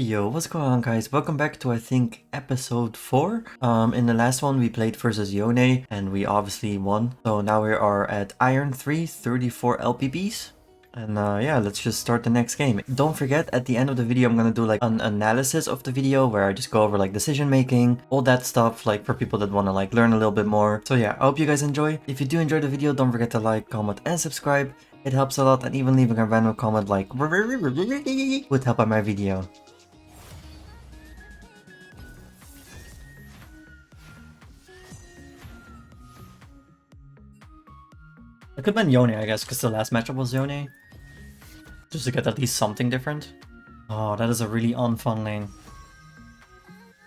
Yo, what's going on guys? Welcome back to I think episode 4. In the last one we played versus Yone and we obviously won. So now we are at Iron 3, 34 LPBs. And yeah, let's just start the next game. Don't forget, at the end of the video I'm gonna do like an analysis of the video where I just go over like decision making, all that stuff, like for people that wanna like learn a little bit more. So yeah, I hope you guys enjoy. If you do enjoy the video, don't forget to like, comment and subscribe. It helps a lot, and even leaving a random comment like would help out my video. It could have been Yone, I guess, because the last matchup was Yone. Just to get at least something different. Oh, that is a really unfun lane.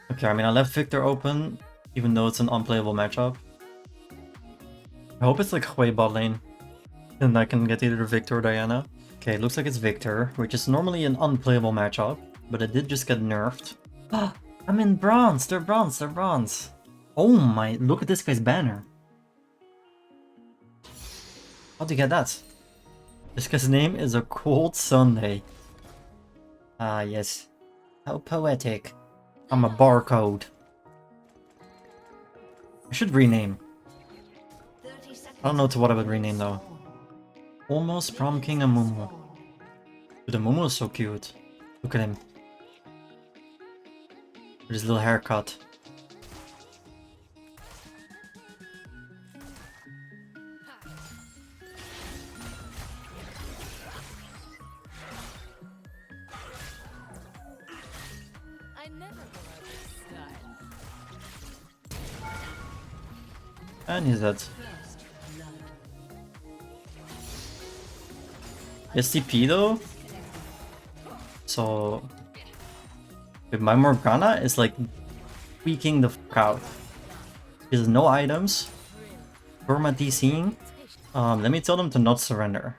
Okay, I mean, I left Viktor open, even though it's an unplayable matchup. I hope it's like Hui bot lane. And I can get either Viktor or Diana. Okay, it looks like it's Viktor, which is normally an unplayable matchup, but it did just get nerfed. Ah, I'm in bronze! They're bronze, they're bronze! Oh my, look at this guy's banner. How'd you get that? This guy's name is A Cold Sunday. Ah, yes. How poetic. I'm a barcode. I should rename. I don't know to what I would rename though. Almost Prom King and Mumu. Dude, the Mumu is so cute. Look at him. With his little haircut. And he's dead. STP though? So... with my Morgana is like tweaking the fuck out. There's no items. Perma DCing. Let me tell them to not surrender.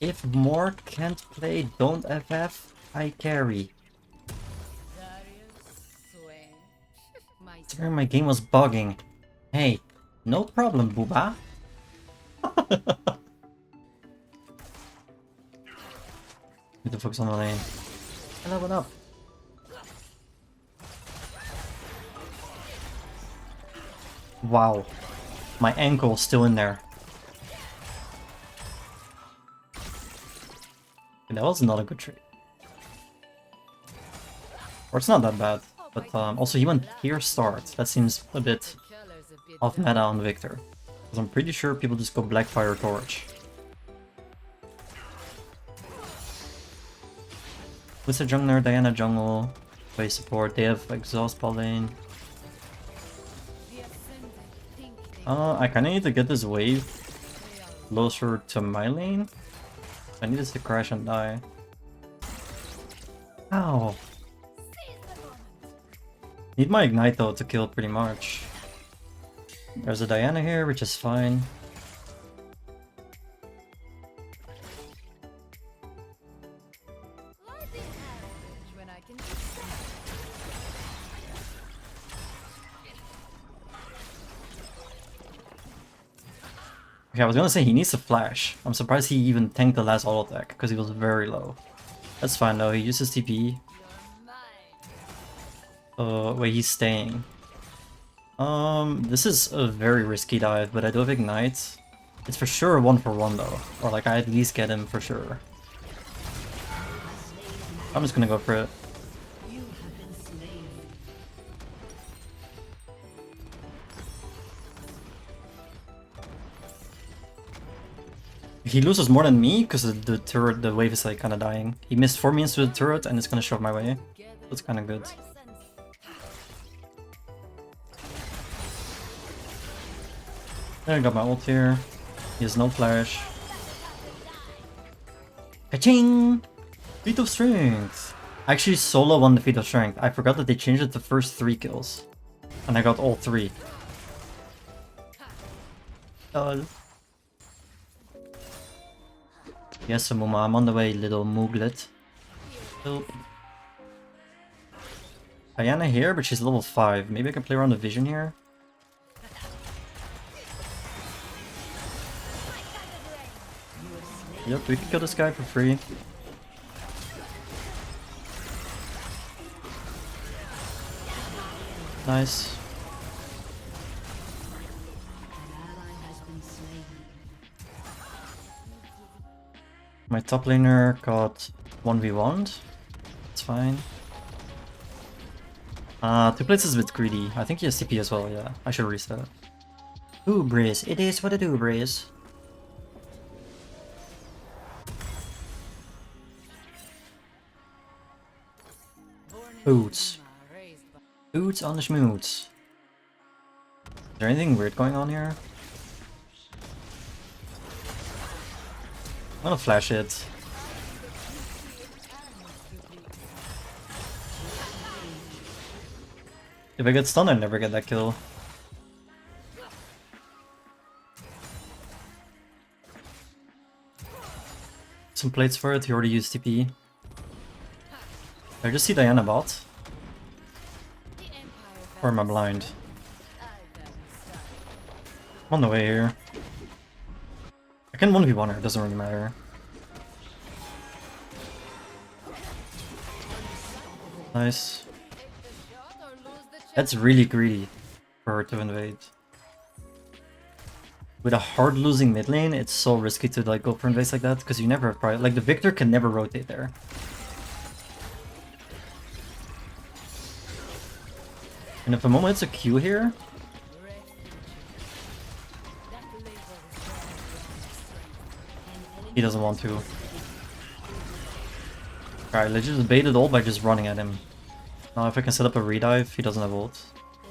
If Mort can't play, don't FF, I carry. Sorry, my game was bugging. Hey, no problem, booba. Get the fuck's on the lane. Hello, what up? Wow. My ankle's still in there. Okay, that was not a good trade. Or it's not that bad. But also he went here start. That seems a bit off meta on Viktor. Because I'm pretty sure people just go Blackfire Torch. What's the jungler? Diana jungle. Play support. They have exhaust bot lane. I kinda need to get this wave closer to my lane. I need this to crash and die. Ow. Need my ignite though to kill pretty much. There's a Diana here, which is fine. Okay, I was gonna say he needs to flash. I'm surprised he even tanked the last auto attack because he was very low. That's fine though, he uses TP. Wait, he's staying. This is a very risky dive, but I do have ignite. It's for sure a 1-for-1 though, or like I at least get him for sure. I'm just gonna go for it. He loses more than me because the turret, the wave is like kind of dying. He missed 4 minions to the turret and it's gonna shove my way. That's kind of good. There, I got my ult here. He has no flash. Ka-ching! Feat of Strength! I actually solo won the Feat of Strength. I forgot that they changed it to first 3 kills. And I got all 3. Lol. Yes, Samuma, I'm on the way, little mooglet. Oh. Diana here, but she's level 5. Maybe I can play around the vision here. Yep, we can kill this guy for free. Nice. My top laner got 1v1'd. It's fine. Two plates is a bit greedy. I think he has TP as well, yeah. I should reset. Hubris. It is what it hubris. Boots. Boots on the schmoots. Is there anything weird going on here? I'm gonna flash it. If I get stunned, I never get that kill. Some plates for it, he already used TP. I just see Diana bot. Or am I blind? I'm on the way here. I can 1v1 her, it doesn't really matter. Nice. That's really greedy for her to invade. With a hard losing mid lane, it's so risky to like go for invades like that because you never have prior. Like the Viktor can never rotate there. And if a moment hits a Q here, he doesn't want to. Alright, let's just bait it all by just running at him. Now if I can set up a redive, he doesn't have ult.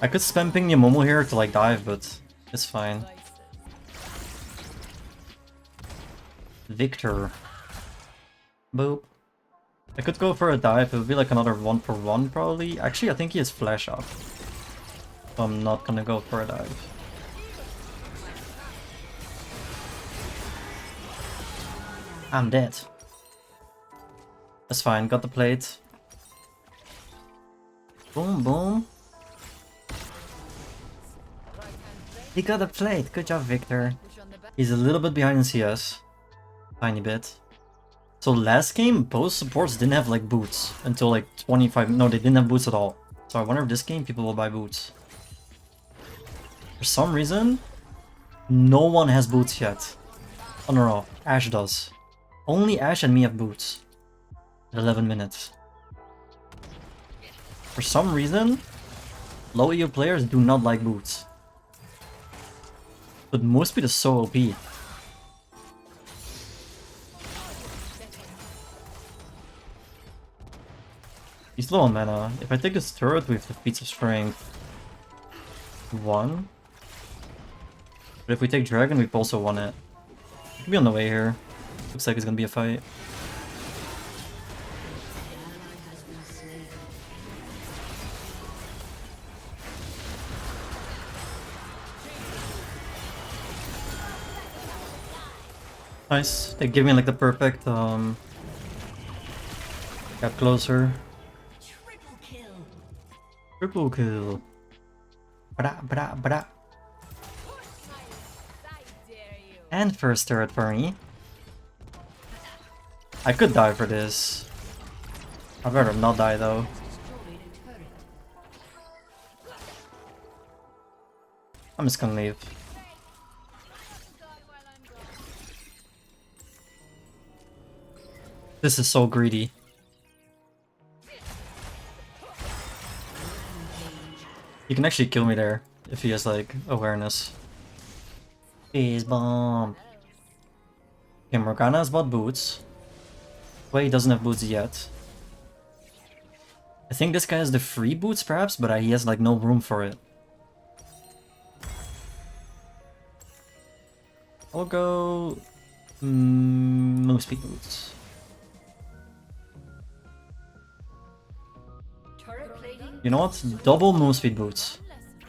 I could spam ping Momo here to like dive, but it's fine. Viktor. Boop. I could go for a dive, it would be like another 1-for-1 probably. Actually, I think he has flash up. So I'm not gonna go for a dive. I'm dead. That's fine, got the plate. Boom, boom. He got the plate, good job Viktor. He's a little bit behind in CS. Tiny bit. So last game, both supports didn't have like boots until like 25. No, they didn't have boots at all. So I wonder if this game people will buy boots. For some reason, no one has boots yet. Oh no, Ashe does. Only Ashe and me have boots. At 11 minutes. For some reason, low EU players do not like boots. But move speed is so OP. He's low on mana. If I take this turret with the feats of strength 1. But if we take dragon, we've also won it. Could be on the way here. Looks like it's gonna be a fight. Nice. They give me like the perfect got closer. Triple kill. Bra bra bra. And first turret for me. I could die for this. I'd rather not die though. I'm just gonna leave. This is so greedy. He can actually kill me there if he has like awareness. Face bomb. Okay, Morgana has bought boots. Wait, he doesn't have boots yet. I think this guy has the free boots perhaps, but he has like no room for it. I'll go move speed boots. You know what? Double move speed boots.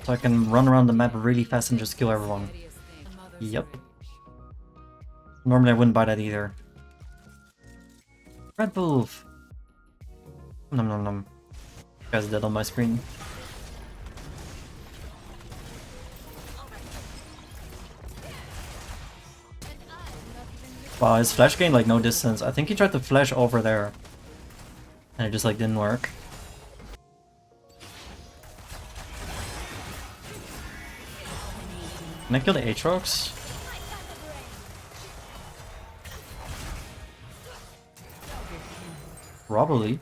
So I can run around the map really fast and just kill everyone. Yep. Normally I wouldn't buy that either. Red Wolf! Nom nom nom. Guy's dead on my screen. Wow, his flash gained like no distance. I think he tried to flash over there. And it just like didn't work. Can I kill the Aatrox? Probably.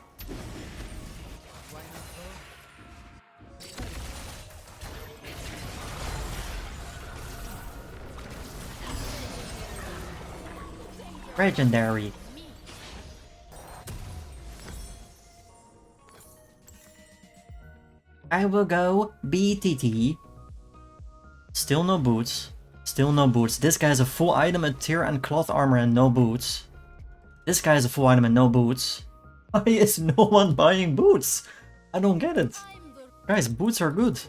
Legendary. I will go BTT. Still no boots. Still no boots. This guy has a full item, a tier and cloth armor and no boots. This guy has a full item and no boots. Why is no one buying boots? I don't get it. Guys, boots are good.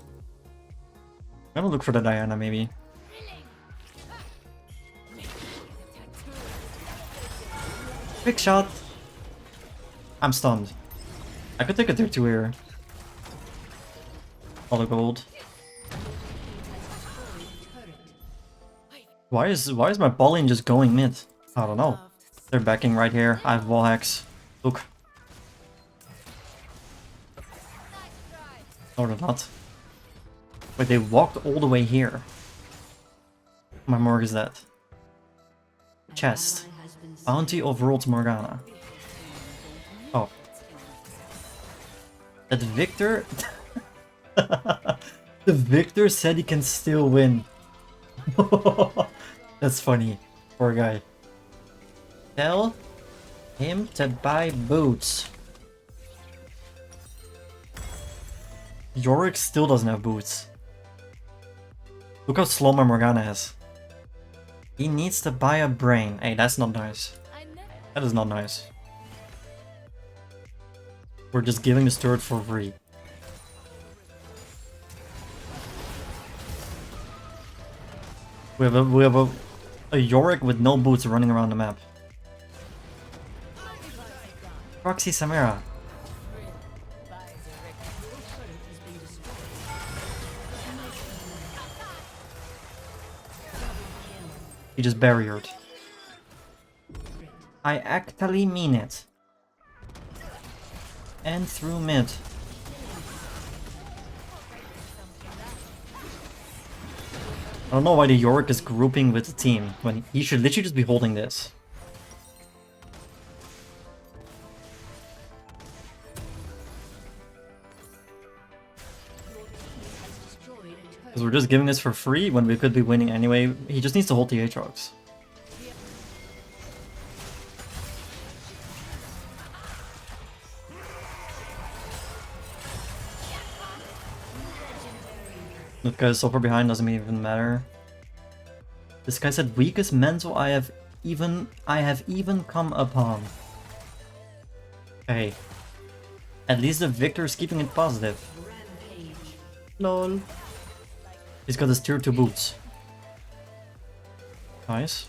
I'm gonna look for the Diana maybe. Quick shot. I'm stunned. I could take a tier 2 here. All the gold. Why is my Pauline just going mid? I don't know. They're backing right here. I have wall hacks. Look. No, they're not. Wait, they walked all the way here. My morgue is dead. Chest. Bounty of World Morgana. Oh. That Viktor... The Viktor said he can still win. That's funny. Poor guy. Tell him to buy boots. Yorick still doesn't have boots. Look how slow my Morgana is. He needs to buy a brain. Hey, that's not nice. That is not nice. We're just giving this turret for free. We have a Yorick with no boots running around the map. Proxy Samira. He just barriered. I actually mean it. And through mid. I don't know why the Yorick is grouping with the team when he should literally just be holding this. Because we're just giving this for free when we could be winning anyway. He just needs to hold the Aatrox. That guy's so far behind, doesn't even matter. This guy said weakest mental I have even come upon. Okay. At least the Viktor is keeping it positive. Lol. He's got his tier 2 boots. Nice.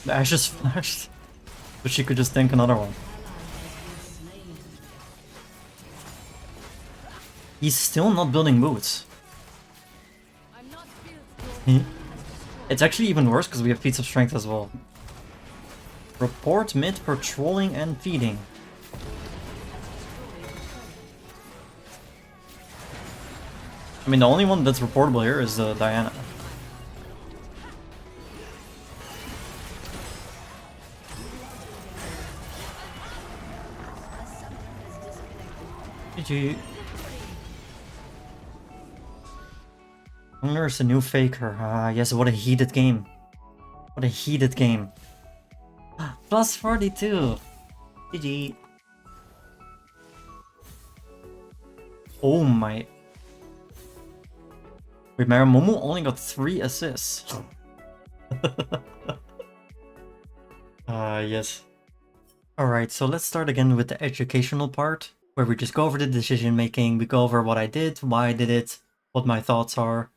The Ashe just flashed, but she could just tank another one. He's still not building boots. It's actually even worse because we have feats of strength as well. Report mid patrolling and feeding. I mean, the only one that's reportable here is Diana. GG. There's a new faker. Ah, yes, what a heated game. What a heated game. Plus 42. GG. Oh my. Wait, Momo only got 3 assists. Yes. Alright, so let's start again with the educational part, where we just go over the decision making, we go over what I did, why I did it, what my thoughts are.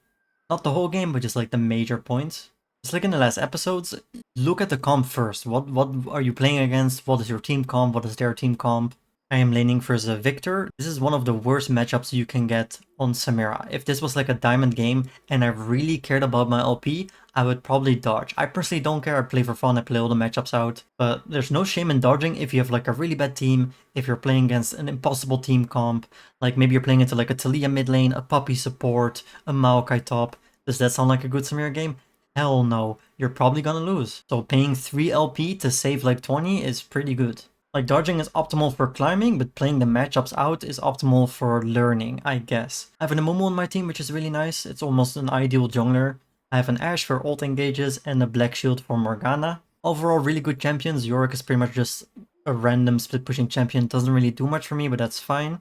Not the whole game, but just like the major points. Just like in the last episodes, look at the comp first. What are you playing against? What is your team comp? What is their team comp? I am laning versus Viktor. This is one of the worst matchups you can get on Samira. If this was like a diamond game and I really cared about my LP, I would probably dodge. I personally don't care, I play for fun, I play all the matchups out. But there's no shame in dodging if you have like a really bad team, if you're playing against an impossible team comp, like maybe you're playing into like a Talia mid lane, a Puppy support, a Maokai top. Does that sound like a good Samira game? Hell no, you're probably gonna lose. So paying 3 LP to save like 20 is pretty good. Like, dodging is optimal for climbing, but playing the matchups out is optimal for learning, I guess. I have an Amumu on my team, which is really nice. It's almost an ideal jungler. I have an Ashe for ult engages and a Black Shield for Morgana. Overall, really good champions. Yorick is pretty much just a random split-pushing champion. Doesn't really do much for me, but that's fine.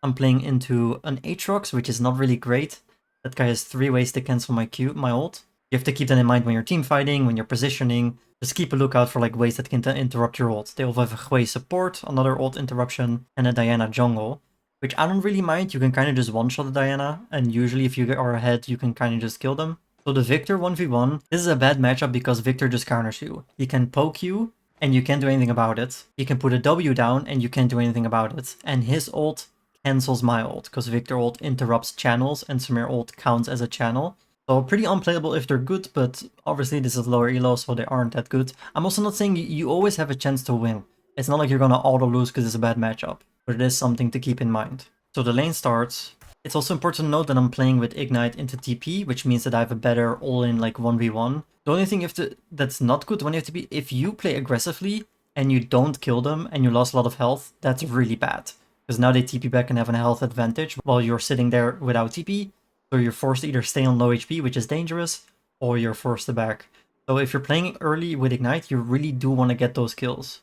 I'm playing into an Aatrox, which is not really great. That guy has 3 ways to cancel my ult. You have to keep that in mind when you're team fighting, when you're positioning. Just keep a lookout for like ways that can interrupt your ult. They also have a Hwei support, another ult interruption, and a Diana jungle, which I don't really mind. You can kind of just one-shot a Diana, and usually if you are ahead, you can kind of just kill them. So the Viktor 1v1, this is a bad matchup because Viktor just counters you. He can poke you, and you can't do anything about it. He can put a W down, and you can't do anything about it. And his ult cancels my ult, because Viktor ult interrupts channels, and Samir ult counts as a channel. So pretty unplayable if they're good, but obviously this is lower elo, so they aren't that good. I'm also not saying you always have a chance to win. It's not like you're gonna auto lose because it's a bad matchup, but it is something to keep in mind. So the lane starts. It's also important to note that I'm playing with Ignite into TP, which means that I have a better all-in like 1v1. The only thing that's not good when you have to be, if you play aggressively and you don't kill them and you lost a lot of health, that's really bad. Because now they TP back and have a health advantage while you're sitting there without TP. So you're forced to either stay on low HP, which is dangerous, or you're forced to back. So if you're playing early with Ignite, you really do want to get those kills.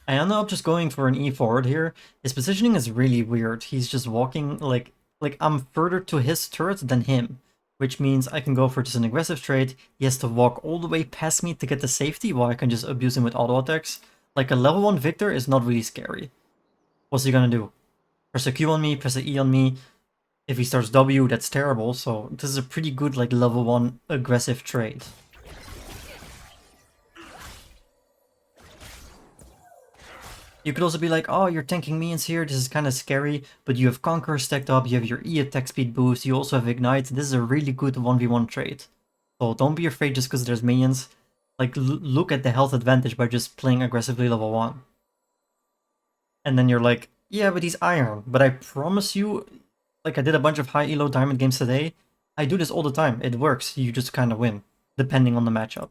I ended up just going for an E forward here. His positioning is really weird. He's just walking like I'm further to his turret than him, which means I can go for just an aggressive trade. He has to walk all the way past me to get the safety, while I can just abuse him with auto attacks. Like a level 1 Viktor is not really scary. What's he gonna do? Press a Q on me, press a E on me. If he starts W, that's terrible, so this is a pretty good like level 1 aggressive trade. You could also be like, oh, you're tanking minions here, this is kind of scary, but you have Conqueror stacked up, you have your E attack speed boost, you also have Ignite, this is a really good 1v1 trade. So don't be afraid just because there's minions. Like, look at the health advantage by just playing aggressively level 1. And then you're like, yeah, but he's iron, but I promise you, like I did a bunch of high elo diamond games today. I do this all the time. It works. You just kind of win, depending on the matchup.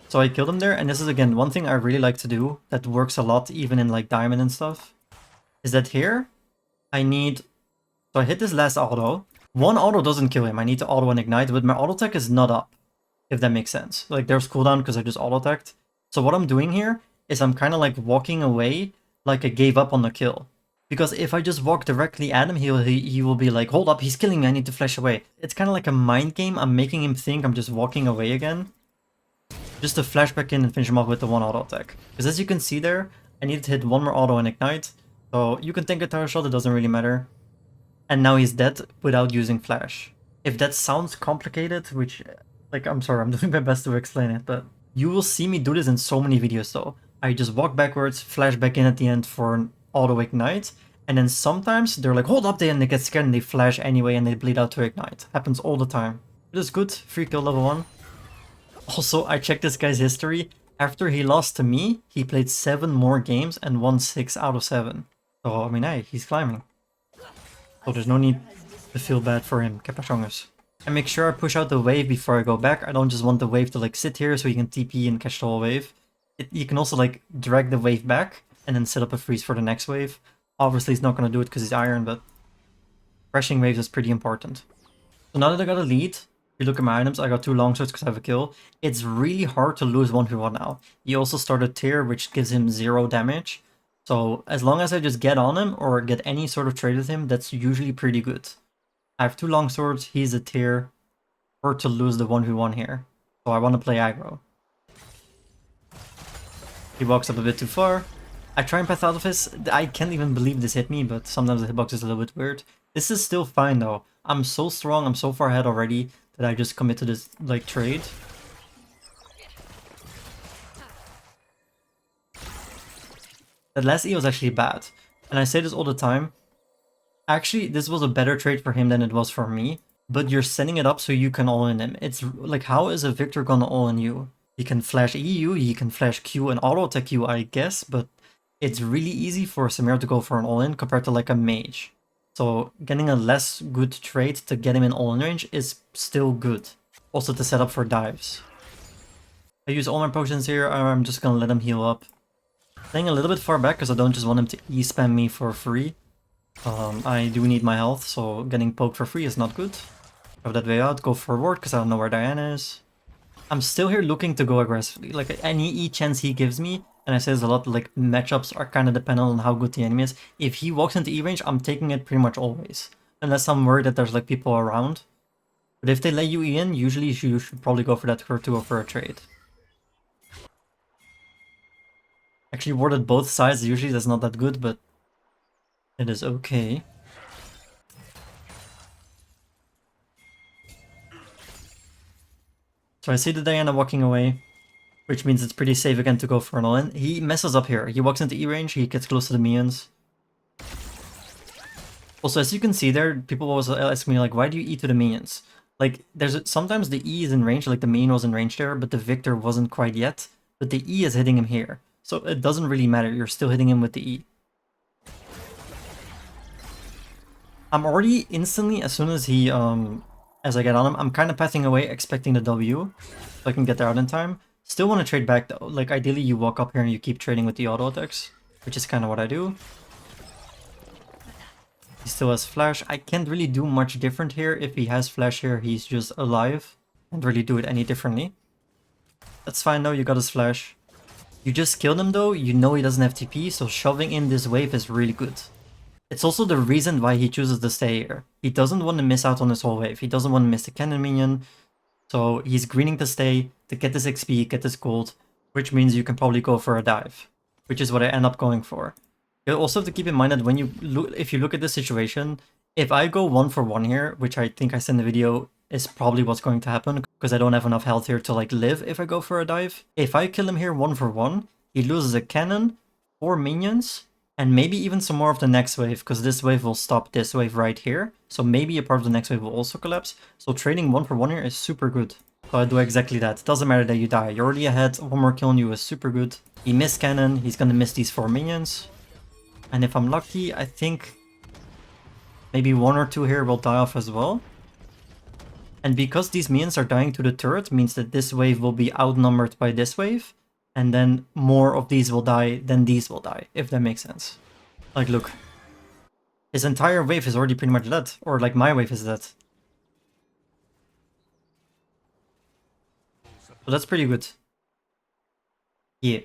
So I killed him there, and this is again one thing I really like to do that works a lot even in like diamond and stuff. Is that here I need... So I hit this last auto. One auto doesn't kill him. I need to auto and ignite, but my auto attack is not up. If that makes sense. Like there's cooldown because I just auto attacked. So what I'm doing here is I'm kind of like walking away like I gave up on the kill. Because if I just walk directly at him, he will be like, hold up, he's killing me, I need to flash away. It's kind of like a mind game. I'm making him think I'm just walking away again. Just to flash back in and finish him off with the one auto attack. Because as you can see there, I need to hit one more auto and ignite. So you can tank a tower shot, it doesn't really matter. And now he's dead without using flash. If that sounds complicated, which, like, I'm sorry, I'm doing my best to explain it, but you will see me do this in so many videos though. I just walk backwards, flash back in at the end for an auto ignite, and then sometimes they're like, hold up there, and they get scared and they flash anyway and they bleed out to ignite. Happens all the time. It is good, free kill level 1. Also, I checked this guy's history. After he lost to me, he played 7 more games and won 6 out of 7. So, I mean, hey, he's climbing. So there's no need to feel bad for him. Kepachongus. I make sure I push out the wave before I go back. I don't just want the wave to like sit here so you can TP and catch the whole wave. You can also like drag the wave back and then set up a freeze for the next wave. Obviously he's not going to do it because he's iron, but crashing waves is pretty important. So now that I got a lead, if you look at my items, I got 2 longswords because I have a kill. It's really hard to lose 1v1 now. He also started tier, which gives him 0 damage. So as long as I just get on him or get any sort of trade with him, that's usually pretty good. I have 2 longswords, he's a tier. Hard to lose the 1v1 here. So I want to play aggro. He walks up a bit too far. I try and path out of his. I can't even believe this hit me, but sometimes the hitbox is a little bit weird. This is still fine though. I'm so strong, I'm so far ahead already. that I just commit to this like trade. That last E was actually bad. And I say this all the time. Actually, this was a better trade for him than it was for me. But you're setting it up so you can all-in him. It's like, how is a Viktor gonna all-in you? He can flash EU, he can flash Q and auto-attack you, I guess. But it's really easy for Samira to go for an all-in compared to like a mage. So getting a less good trade to get him in all-in range is still good. Also to set up for dives. I use all my potions here, I'm just gonna let him heal up. Playing a little bit far back because I don't just want him to E-spam me for free. I do need my health, so getting poked for free is not good. Go that way out, go forward because I don't know where Diana is. I'm still here looking to go aggressively. Like any E chance he gives me, and I say this a lot, like matchups are kind of dependent on how good the enemy is. If he walks into E range, I'm taking it pretty much always. Unless I'm worried that there's like people around. But if they let you E in, usually you should probably go for that for 2 or for a trade. Actually warded both sides, usually that's not that good, but it is okay. So I see the Diana walking away, which means it's pretty safe again to go for an all-in. He messes up here. He walks into E range, he gets close to the minions. Also, as you can see there, people always ask me like, why do you E to the minions? Like, sometimes the E is in range, like the minion was in range there, but the Viktor wasn't quite yet. But the E is hitting him here. So it doesn't really matter, you're still hitting him with the E. I'm already instantly, as soon as he, as I get on him, I'm kind of pathing away, expecting the W, so I can get there out in time. Still want to trade back though, like ideally you walk up here and you keep trading with the auto attacks, which is kind of what I do. He still has flash. I can't really do much different here. If he has flash here, he's just alive. Can't really do it any differently. That's fine though, you got his flash. You just killed him though, you know he doesn't have TP, so shoving in this wave is really good. It's also the reason why he chooses to stay here. He doesn't want to miss out on this whole wave. He doesn't want to miss the cannon minion. So he's greening to stay, to get this XP, get this gold, which means you can probably go for a dive, which is what I end up going for. You also have to keep in mind that when you look, if you look at this situation, if I go 1 for 1 here, which I think I said in the video is probably what's going to happen, because I don't have enough health here to like live if I go for a dive. If I kill him here 1 for 1, he loses a cannon, 4 minions, and maybe even some more of the next wave, because this wave will stop this wave right here. So maybe a part of the next wave will also collapse. So trading 1 for 1 here is super good. So I do exactly that. It doesn't matter that you die. You're already ahead. 1 more kill on you is super good. He missed cannon. He's gonna miss these 4 minions. And if I'm lucky, I think maybe 1 or 2 here will die off as well. And because these minions are dying to the turret, means that this wave will be outnumbered by this wave. And then more of these will die than these will die, if that makes sense. Like, look. His entire wave is already pretty much dead. Or like my wave is dead. So that's pretty good. Yeah.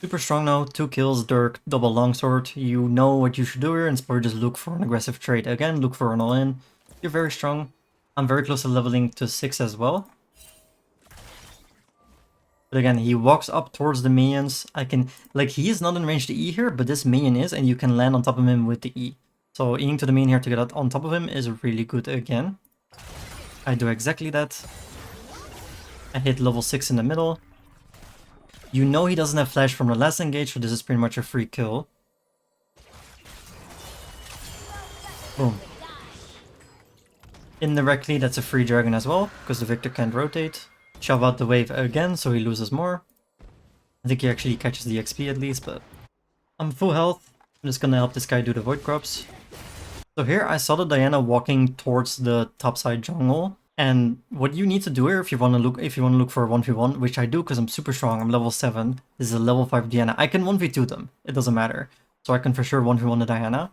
Super strong now, 2 kills, Dirk, double longsword. You know what you should do here, and probably just look for an aggressive trade. Again, look for an all-in. You're very strong. I'm very close to leveling to 6 as well. But again, he walks up towards the minions. I can, like, he is not in range to E here, but this minion is, and you can land on top of him with the E. So Eing to the minion here to get on top of him is really good again. I do exactly that. I hit level 6 in the middle. You know he doesn't have flash from the last engage, so this is pretty much a free kill. Boom. Indirectly, that's a free dragon as well, because the Viktor can't rotate. Shove out the wave again, so he loses more. I think he actually catches the XP at least, but I'm full health. I'm just gonna help this guy do the void crops. So here I saw the Diana walking towards the topside jungle. And what you need to do here if you want to look for a 1v1, which I do because I'm super strong, I'm level 7. This is a level 5 Diana. I can 1v2 them, it doesn't matter. So I can for sure 1v1 the Diana.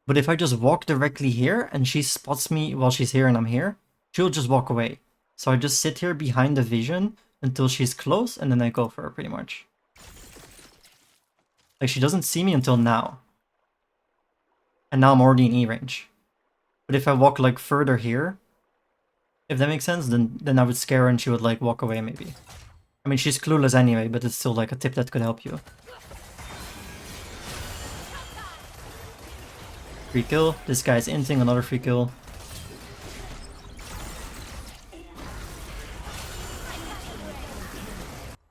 But if I just walk directly here and she spots me while she's here and I'm here, she'll just walk away. So I just sit here behind the vision until she's close and then I go for her pretty much. Like she doesn't see me until now. And now I'm already in E range. But if I walk like further here, if that makes sense, then I would scare her and she would like walk away maybe. I mean, she's clueless anyway, but it's still like a tip that could help you. Free kill. This guy's inting, another free kill.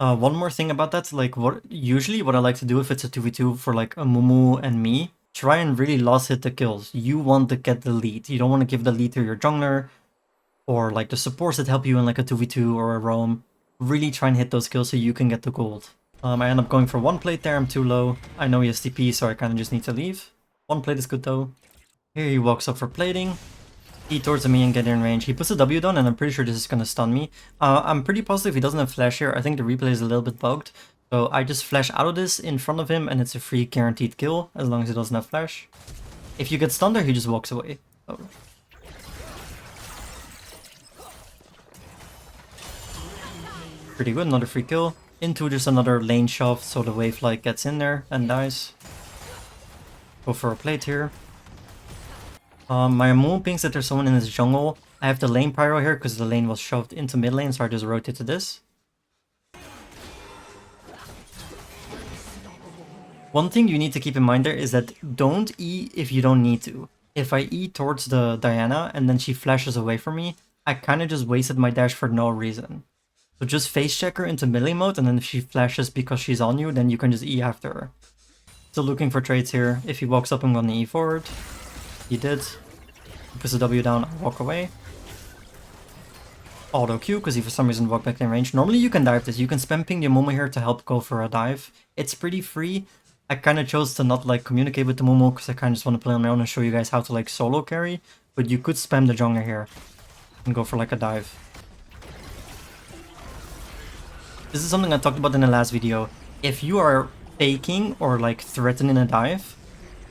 One more thing about that, like usually what I like to do if it's a 2v2 for like a Mumu and me, try and really last hit the kills. You want to get the lead. You don't want to give the lead to your jungler or like the supports that help you in like a 2v2 or a roam. Really try and hit those kills so you can get the gold. I end up going for one plate there, I'm too low. I know he has TP, so I kind of just need to leave. One plate is good though. Here he walks up for plating. He towards me and get in range. He puts a W down and I'm pretty sure this is going to stun me. I'm pretty positive he doesn't have flash here. I think the replay is a little bit bugged. So I just flash out of this in front of him and it's a free guaranteed kill as long as he doesn't have flash. If you get stunned there, he just walks away. Oh. Pretty good, another free kill. Into just another lane shove so the wave like gets in there and dies. Go for a plate here. My moon pings that there's someone in his jungle. I have the lane pyro here because the lane was shoved into mid lane, so I just rotate to this. One thing you need to keep in mind there is that don't E if you don't need to. If I E towards the Diana and then she flashes away from me, I kind of just wasted my dash for no reason. So just face check her into melee mode, and then if she flashes because she's on you, then you can just E after her. Still looking for trades here. If he walks up, I'm gonna E forward. He did. He puts the W down, I walk away. Auto Q, because he for some reason walked back in range. Normally you can dive this. You can spam ping your Momo here to help go for a dive. It's pretty free. I kind of chose to not like communicate with the Momo because I kind of just want to play on my own and show you guys how to like solo carry. But you could spam the jungler here and go for like a dive. This is something I talked about in the last video. If you are faking or like threatening a dive,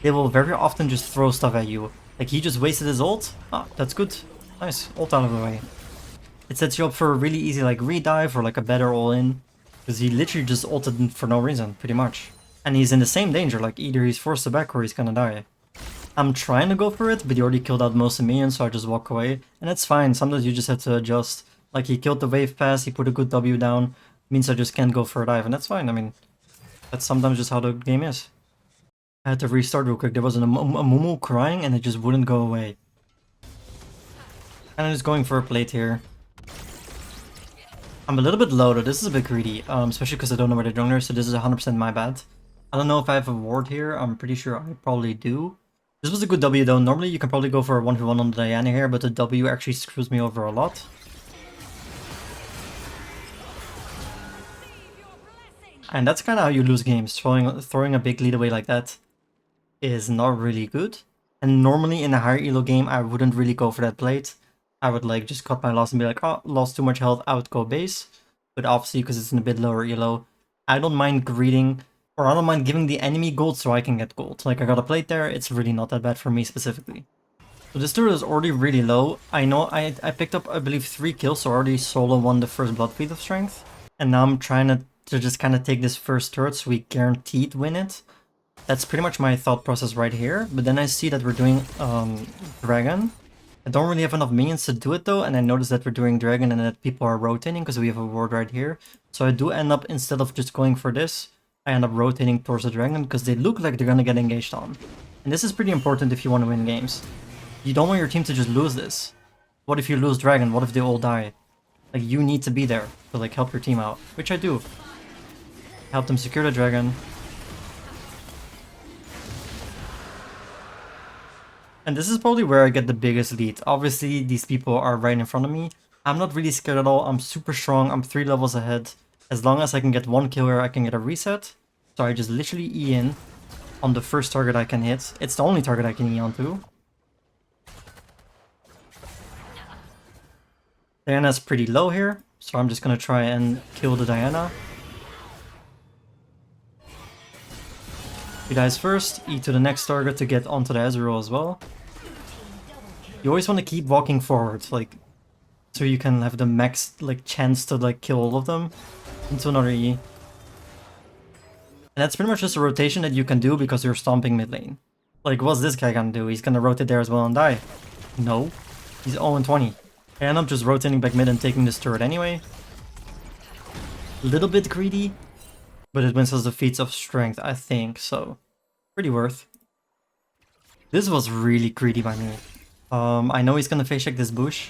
they will very often just throw stuff at you. Like he just wasted his ult. Ah, that's good. Nice, ult out of the way. It sets you up for a really easy like re-dive or like a better all-in. Because he literally just ulted for no reason, pretty much. And he's in the same danger, like either he's forced to back or he's gonna die. I'm trying to go for it, but he already killed out most of minions, so I just walk away. And it's fine, sometimes you just have to adjust. Like he killed the wave pass, he put a good W down. Means I just can't go for a dive, and that's fine. I mean, that's sometimes just how the game is. I had to restart real quick. There was a Mumu crying and it just wouldn't go away. And I'm just going for a plate here. I'm a little bit low though. This is a bit greedy, especially because I don't know where the jungler is, so this is 100% my bad. I don't know if I have a ward here. I'm pretty sure I probably do. This was a good W though. Normally you can probably go for a 1v1 on the Diana here, but the W actually screws me over a lot. And that's kind of how you lose games. Throwing a big lead away like that is not really good. And normally in a higher elo game, I wouldn't really go for that plate. I would like just cut my loss and be like, oh, lost too much health, I would go base. But obviously, because it's in a bit lower elo, I don't mind greeting, or I don't mind giving the enemy gold so I can get gold. Like I got a plate there, it's really not that bad for me specifically. So this turret is already really low. I know I picked up, I believe, 3 kills, so I already solo won the first blood feed of strength. And now I'm trying to just kind of take this first turret so we guaranteed win it. That's pretty much my thought process right here. But then I see that we're doing Dragon. I don't really have enough minions to do it though, and I notice that we're doing Dragon and that people are rotating because we have a ward right here. So I do end up, instead of just going for this, I end up rotating towards the Dragon because they look like they're gonna get engaged on. And this is pretty important if you want to win games. You don't want your team to just lose this. What if you lose Dragon? What if they all die? Like, you need to be there to like help your team out, which I do. Help them secure the Dragon. And this is probably where I get the biggest lead. Obviously, these people are right in front of me. I'm not really scared at all. I'm super strong. I'm 3 levels ahead. As long as I can get 1 kill here, I can get a reset. So I just literally E in on the first target I can hit. It's the only target I can E onto. Diana's pretty low here, so I'm just gonna try and kill the Diana. He dies first, E to the next target to get onto the Ezreal as well. You always want to keep walking forward, like, so you can have the max like chance to like kill all of them into another E. And that's pretty much just a rotation that you can do because you're stomping mid lane. Like, what's this guy gonna do? He's gonna rotate there as well and die. No, he's 0-20. I end up just rotating back mid and taking this turret anyway. A little bit greedy, but it wins us the feats of strength, I think, so pretty worth. This was really greedy by me. I know he's gonna face check this bush,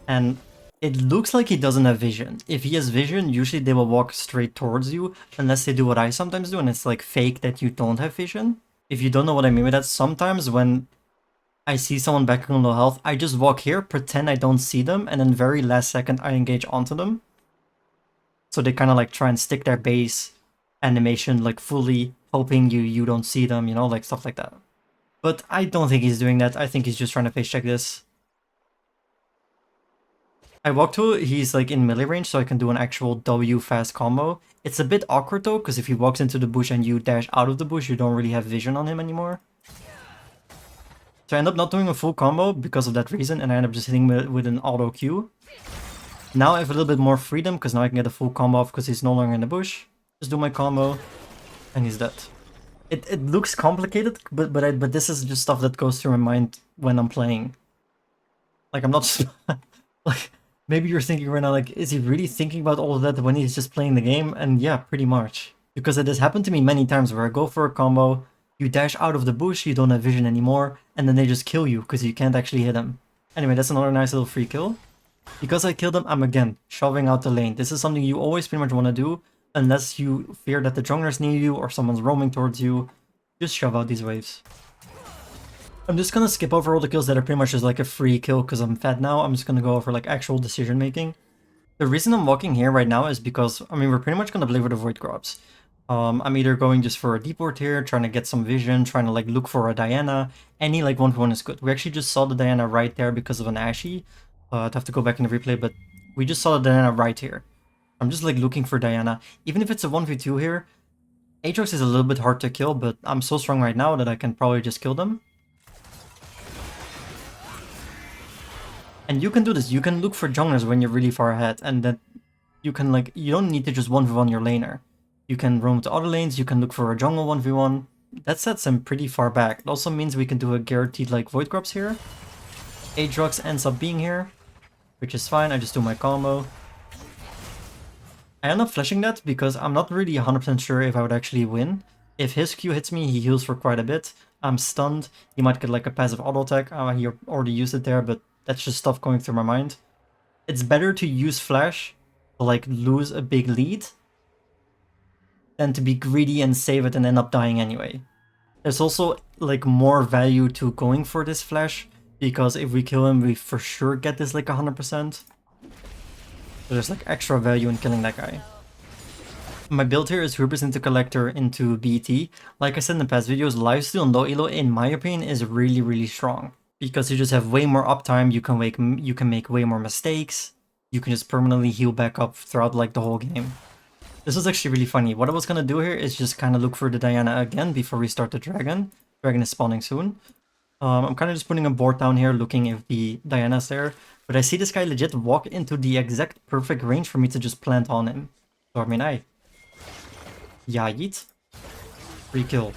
and It looks like he doesn't have vision. If he has vision, usually they will walk straight towards you, unless they do what I sometimes do, and it's like fake that you don't have vision. If you don't know what I mean with that, sometimes when I see someone back on low health, I just walk here, pretend I don't see them, and then very last second I engage onto them. So they kind of like try and stick their base animation like fully, hoping you don't see them, you know, like stuff like that. But I don't think he's doing that. I think he's just trying to face check this. I walk to, he's like in melee range, so I can do an actual W fast combo. It's a bit awkward though, because if he walks into the bush and you dash out of the bush, you don't really have vision on him anymore. So I end up not doing a full combo because of that reason, and I end up just hitting with an auto Q. Now I have a little bit more freedom, because now I can get a full combo off because he's no longer in the bush. Just do my combo, and he's dead. It looks complicated, but this is just stuff that goes through my mind when I'm playing. Like, I'm not just... like, maybe you're thinking right now, like, is he really thinking about all of that when he's just playing the game? And yeah, pretty much. Because it has happened to me many times where I go for a combo, you dash out of the bush, you don't have vision anymore, and then they just kill you because you can't actually hit them. Anyway, that's another nice little free kill. Because I killed him, I'm again shoving out the lane. This is something you always pretty much want to do, unless you fear that the jungler's near you or someone's roaming towards you. Just shove out these waves. I'm just gonna skip over all the kills that are pretty much just like a free kill because I'm fat now. I'm just gonna go over like actual decision making. The reason I'm walking here right now is because, I mean, we're pretty much gonna play with the Void Grubs. I'm either going just for a deep ward here, trying to get some vision, trying to like look for a Diana. Any like 1v1 is good. We actually just saw the Diana right there because of an Ashy. I'd have to go back in the replay, but we just saw the Diana right here. I'm just like looking for Diana. Even if it's a 1v2 here, Aatrox is a little bit hard to kill, but I'm so strong right now that I can probably just kill them. And you can do this. You can look for junglers when you're really far ahead, and that you can like, you don't need to just 1v1 your laner. You can roam to other lanes, you can look for a jungle 1v1. That sets him pretty far back. It also means we can do a guaranteed like Void Grubs here. Aatrox ends up being here, which is fine. I just do my combo. I end up flashing that because I'm not really 100% sure if I would actually win. If his Q hits me, he heals for quite a bit. I'm stunned. He might get like a passive auto attack. He already used it there, but that's just stuff going through my mind. It's better to use flash to like lose a big lead than to be greedy and save it and end up dying anyway. There's also like more value to going for this flash, because if we kill him, we for sure get this like 100%. So there's like extra value in killing that guy. My build here is Hubris into Collector into BT. Like I said in the past videos, lifesteal and low elo, in my opinion, is really strong. Because you just have way more uptime, you can make way more mistakes, you can just permanently heal back up throughout like the whole game. This is actually really funny. What I was gonna do here is just kind of look for the Diana again before we start the Dragon. Dragon is spawning soon. I'm kind of just putting a board down here, looking if the Diana's there. But I see this guy legit walk into the exact perfect range for me to just plant on him. So I mean, yeah, yeet. Free kill.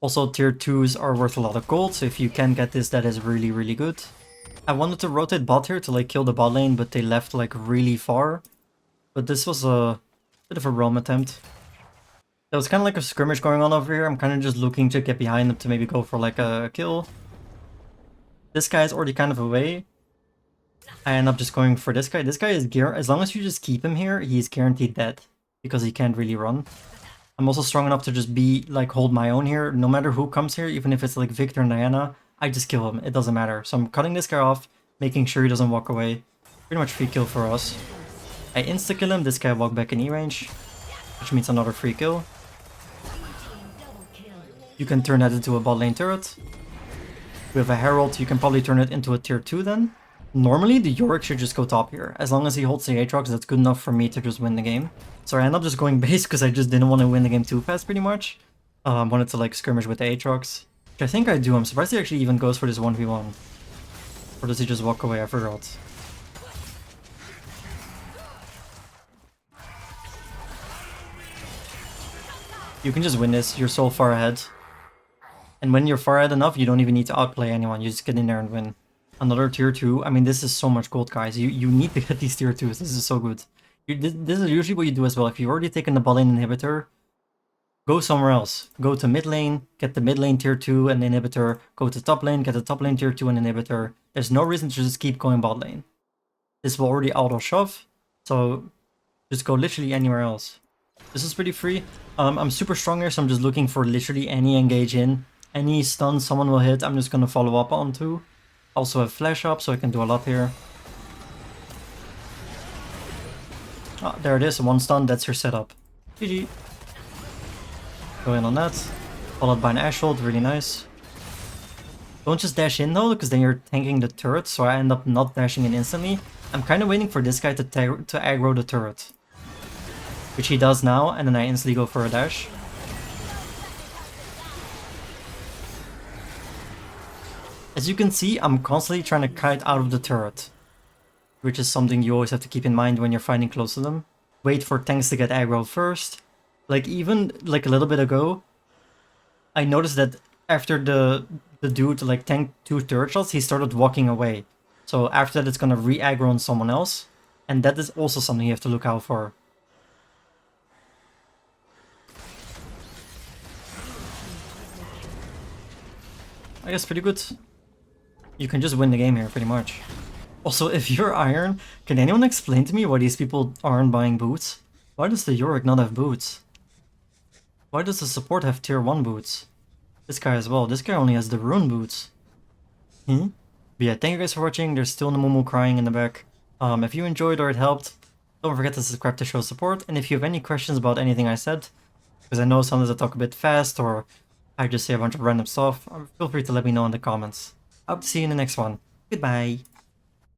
Also, tier 2s are worth a lot of gold, so if you can get this, that is really good. I wanted to rotate bot here to like kill the bot lane, but they left like really far. But this was a bit of a roam attempt. There was kind of like a skirmish going on over here. I'm kind of just looking to get behind them to maybe go for like a kill. This guy is already kind of away. I end up just going for this guy. This guy is as long as you just keep him here, he's guaranteed dead because he can't really run. I'm also strong enough to just be like hold my own here. No matter who comes here, even if it's like Viktor and Diana, I just kill him. It doesn't matter. So I'm cutting this guy off, making sure he doesn't walk away. Pretty much free kill for us. I insta-kill him. This guy walked back in E-range, which means another free kill. You can turn that into a bot lane turret. We have a Herald. You can probably turn it into a tier 2 then. Normally, the Yorick should just go top here. As long as he holds the Aatrox, that's good enough for me to just win the game. So I end up just going base because I just didn't want to win the game too fast, pretty much. Wanted to like skirmish with the Aatrox, which I think I do. I'm surprised he actually even goes for this 1v1. Or does he just walk away? I forgot. You can just win this. You're so far ahead. And when you're far ahead enough, you don't even need to outplay anyone. You just get in there and win. Another tier 2. I mean, this is so much gold, guys. You need to get these tier 2s. This is so good. This is usually what you do as well. If you've already taken the bot lane inhibitor, go somewhere else. Go to mid lane, get the mid lane tier 2 and inhibitor. Go to top lane, get the top lane tier 2 and inhibitor. There's no reason to just keep going bot lane. this will already auto shove. So just go literally anywhere else. This is pretty free. I'm super strong here, so I'm just looking for literally any engage in. Any stun someone will hit, I'm just gonna follow up onto. Also have flash up, so I can do a lot here. Oh, there it is, one stun, that's your setup. GG. Go in on that. Followed by an Ash ult, really nice. Don't just dash in though, because then you're tanking the turret, so I end up not dashing in instantly. I'm kind of waiting for this guy to aggro the turret. Which he does now, and then I instantly go for a dash. As you can see, I'm constantly trying to kite out of the turret. Which is something you always have to keep in mind when you're fighting close to them. Wait for tanks to get aggro first. Like even like a little bit ago, I noticed that after the dude like tanked 2 turret shots, he started walking away. So after that it's gonna re-aggro on someone else. And that is also something you have to look out for. I guess pretty good. You can just win the game here, pretty much. Also, if you're Iron, can anyone explain to me why these people aren't buying boots? Why does the Yorick not have boots? Why does the support have tier 1 boots? This guy as well. This guy only has the rune boots. But yeah, thank you guys for watching. There's still Mumu crying in the back. If you enjoyed or it helped, don't forget to subscribe to show support. And if you have any questions about anything I said, because I know sometimes I talk a bit fast or I just say a bunch of random stuff, feel free to let me know in the comments. I hope to see you in the next one. Goodbye.